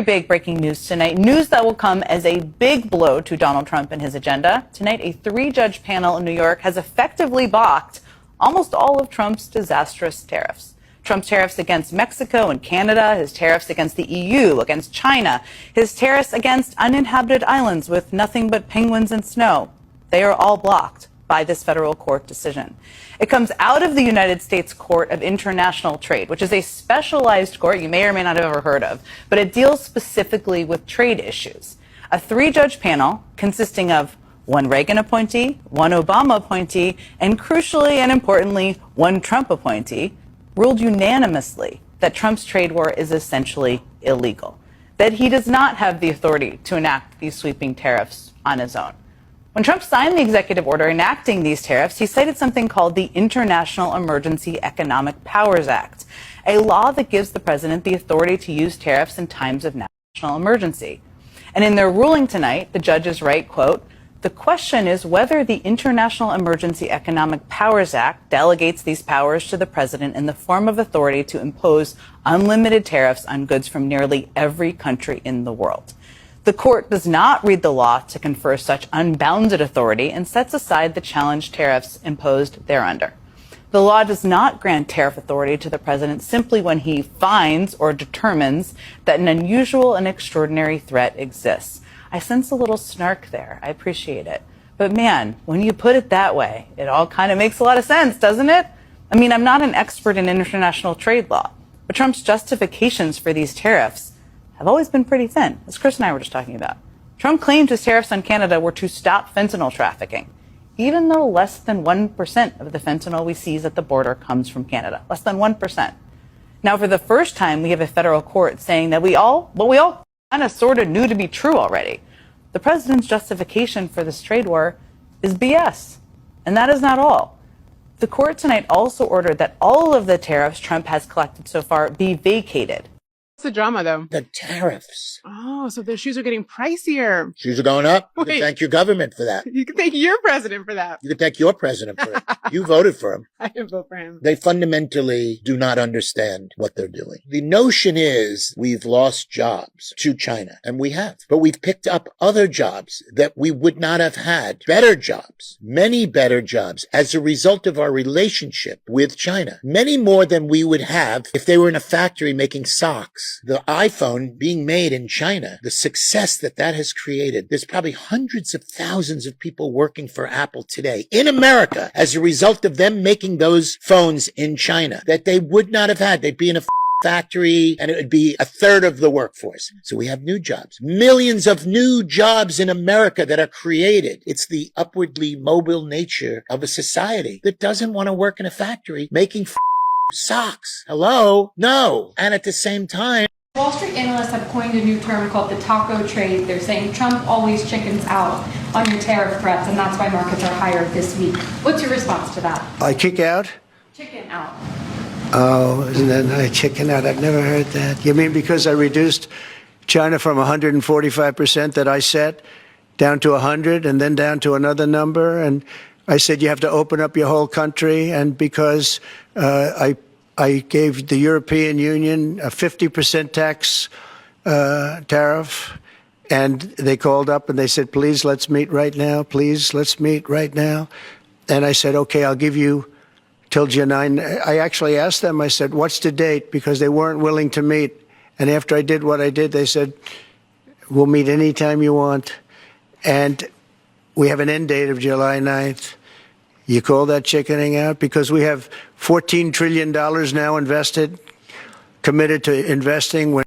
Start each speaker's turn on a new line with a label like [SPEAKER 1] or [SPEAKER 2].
[SPEAKER 1] Big breaking news tonight. News that will come as a big blow to Donald Trump and his agenda. Tonight, a 3-judge panel in New York has effectively balked almost all of Trump's disastrous tariffs. Trump's tariffs against Mexico and Canada, his tariffs against the EU, against China, his tariffs against uninhabited islands with nothing but penguins and snow. They are all blocked by this federal court decision. It comes out of the United States Court of International Trade, which is a specialized court you may or may not have ever heard of, but it deals specifically with trade issues. A 3-judge panel consisting of 1 Reagan appointee, 1 Obama appointee, and crucially and importantly, 1 Trump appointee, ruled unanimously that Trump's trade war is essentially illegal, that he does not have the authority to enact these sweeping tariffs on his own. When Trump signed the executive order enacting these tariffs, he cited something called the International Emergency Economic Powers Act, a law that gives the president the authority to use tariffs in times of national emergency. And in their ruling tonight, the judges write, quote, "The question is whether the International Emergency Economic Powers Act delegates these powers to the president in the form of authority to impose unlimited tariffs on goods from nearly every country in the world." The court does not read the law to confer such unbounded authority and sets aside the challenged tariffs imposed thereunder. The law does not grant tariff authority to the president simply when he finds or determines that an unusual and extraordinary threat exists. I sense a little snark there. I appreciate it. But man, when you put it that way, it all kind of makes a lot of sense, doesn't it? I mean, I'm not an expert in international trade law, but Trump's justifications for these tariffs have always been pretty thin, as Chris and I were just talking about. Trump claimed his tariffs on Canada were to stop fentanyl trafficking, even though less than 1% of the fentanyl we seize at the border comes from Canada. Less than 1%. Now, for the first time, we have a federal court saying that we all kind of sort of knew to be true already. The president's justification for this trade war is BS. And that is not all. The court tonight also ordered that all of the tariffs Trump has collected so far be vacated.
[SPEAKER 2] What's the drama, though?
[SPEAKER 3] The tariffs.
[SPEAKER 2] Oh, so the shoes are getting pricier.
[SPEAKER 3] Shoes are going up. You can thank your government for that.
[SPEAKER 2] You can thank your president for that.
[SPEAKER 3] You can thank your president for it. You voted for him.
[SPEAKER 2] I didn't vote for him.
[SPEAKER 3] They fundamentally do not understand what they're doing. The notion is we've lost jobs to China, and we have. But we've picked up other jobs that we would not have had. Better jobs. Many better jobs as a result of our relationship with China. Many more than we would have if they were in a factory making socks. The iPhone being made in China, the success that that has created. There's probably hundreds of thousands of people working for Apple today in America as a result of them making those phones in China that they would not have had. They'd be in a factory and it would be a third of the workforce. So we have new jobs, millions of new jobs in America that are created. It's the upwardly mobile nature of a society that doesn't want to work in a factory making socks. Hello? No. And at the same time,
[SPEAKER 4] Wall Street analysts have coined a new term called the taco trade. They're saying Trump always chickens out on your tariff threats, and that's why markets are higher this week. What's your response to that?
[SPEAKER 5] I kick out?
[SPEAKER 4] Chicken out.
[SPEAKER 5] Oh, isn't that nice? Chicken out. I've never heard that. You mean because I reduced China from 145% that I set down to 100 and then down to another number? And I said you have to open up your whole country, and because I gave the European Union a 50% tax tariff, and they called up and they said, please, let's meet right now. Please, let's meet right now. And I said, okay, I'll give you till July 9. I actually asked them, I said, what's the date? Because they weren't willing to meet. And after I did what I did, they said, we'll meet anytime you want. And we have an end date of July 9th. You call that chickening out? Because we have $14 trillion now invested, committed to investing.